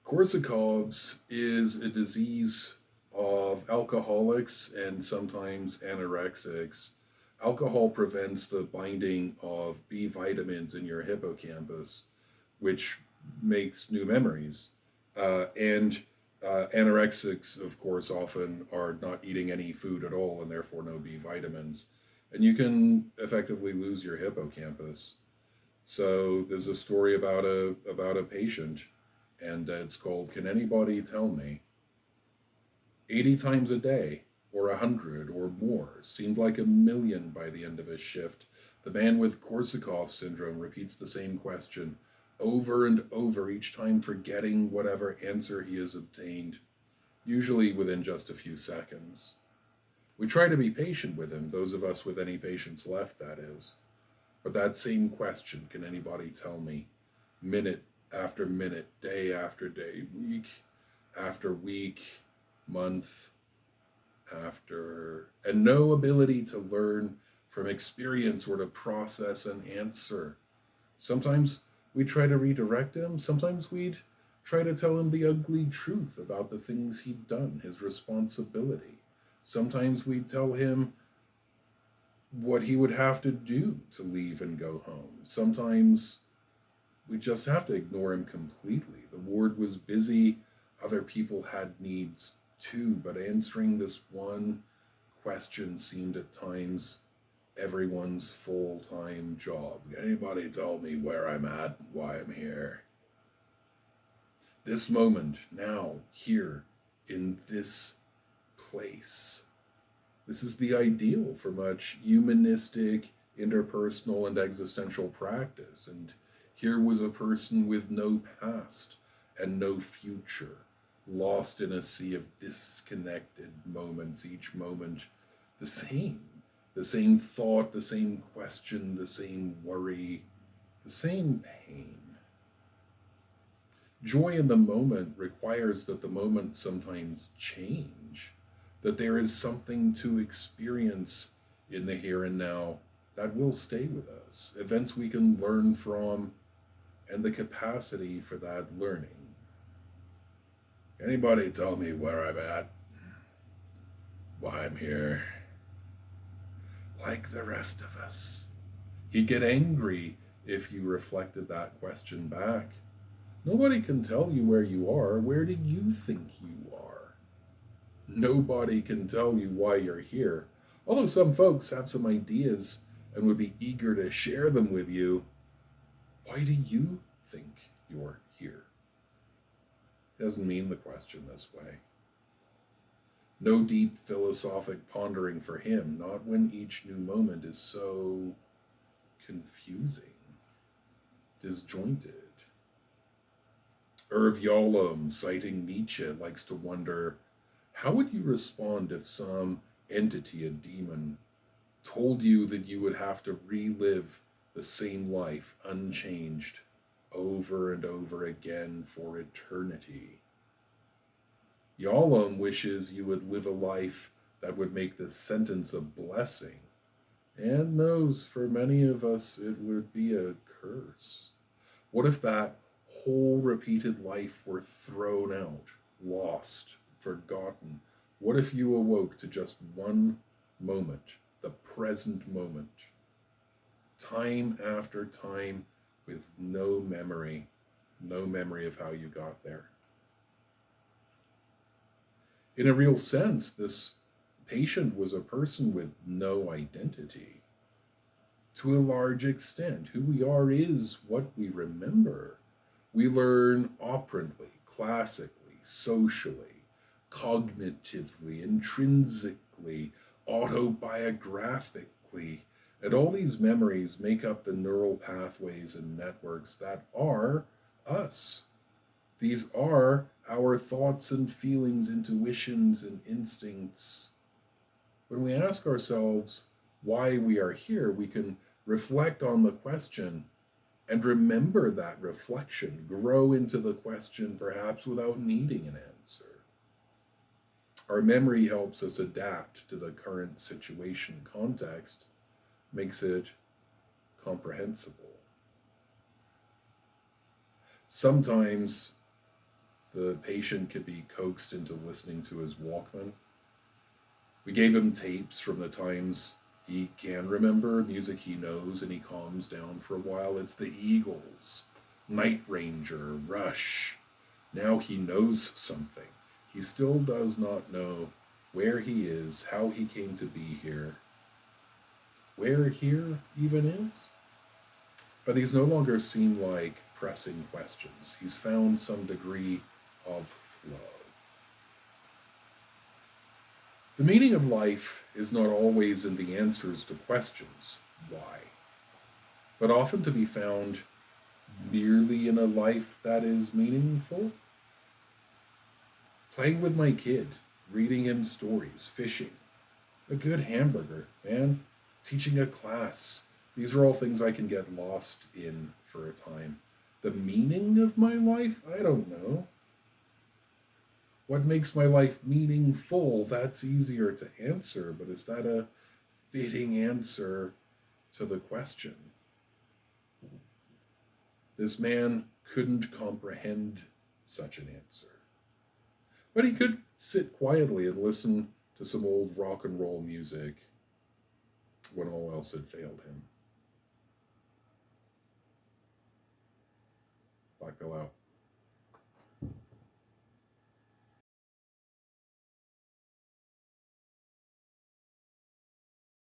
Korsakov's is a disease of alcoholics and sometimes anorexics. Alcohol prevents the binding of B vitamins in your hippocampus, which makes new memories. And anorexics, of course, often are not eating any food at all and therefore no B vitamins. And you can effectively lose your hippocampus. So there's a story about a patient, and it's called "Can Anybody Tell Me?" 80 times a day, or 100 or more, seemed like a million by the end of his shift. The man with Korsakoff syndrome repeats the same question over and over, each time forgetting whatever answer he has obtained, usually within just a few seconds. We try to be patient with him, those of us with any patience left, that is. But that same question, can anybody tell me, minute after minute, day after day, week after week, month after, and no ability to learn from experience or to process an answer. Sometimes we'd try to redirect him, sometimes we'd try to tell him the ugly truth about the things he'd done, his responsibility. Sometimes we'd tell him what he would have to do to leave and go home. Sometimes we just have to ignore him completely. The ward was busy, other people had needs too, but answering this one question seemed at times everyone's full time job. Anybody tell me where I'm at, why I'm here? This moment, now, here, in this place. This is the ideal for much humanistic, interpersonal, and existential practice. And here was a person with no past and no future, lost in a sea of disconnected moments, each moment the same. The same thought, the same question, the same worry, the same pain. Joy in the moment requires that the moment sometimes change, that there is something to experience in the here and now that will stay with us, events we can learn from, and the capacity for that learning. Anybody tell me where I'm at, why I'm here? Like the rest of us. He'd get angry if you reflected that question back. Nobody can tell you where you are. Where do you think you are? Nobody can tell you why you're here. Although some folks have some ideas and would be eager to share them with you, why do you think you're here? It doesn't mean the question this way. No deep philosophic pondering for him, not when each new moment is so confusing, disjointed. Irv Yalom, citing Nietzsche, likes to wonder how would you respond if some entity, a demon, told you that you would have to relive the same life unchanged over and over again for eternity? Yalom wishes you would live a life that would make this sentence a blessing, and knows for many of us it would be a curse. What if that whole repeated life were thrown out, lost, forgotten? What if you awoke to just one moment, the present moment, time after time, with no memory of how you got there? In a real sense, this patient was a person with no identity. To a large extent, who we are is what we remember. We learn operantly, classically, socially, cognitively, intrinsically, autobiographically, and all these memories make up the neural pathways and networks that are us. These are our thoughts and feelings, intuitions and instincts. When we ask ourselves why we are here, we can reflect on the question and remember that reflection, grow into the question perhaps without needing an answer. Our memory helps us adapt to the current situation context, makes it comprehensible. Sometimes The patient could be coaxed into listening to his Walkman. We gave him tapes from the times he can remember, music he knows, and he calms down for a while. It's the Eagles, Night Ranger, Rush. Now he knows something. He still does not know where he is, how he came to be here, where here even is. But these no longer seem like pressing questions. He's found some degree of flow. The meaning of life is not always in the answers to questions, why, but often to be found merely in a life that is meaningful. Playing with my kid, reading him stories, fishing, a good hamburger, man, teaching a class. These are all things I can get lost in for a time. The meaning of my life? I don't know. What makes my life meaningful? That's easier to answer, but is that a fitting answer to the question? This man couldn't comprehend such an answer. But he could sit quietly and listen to some old rock and roll music when all else had failed him. Buckle out.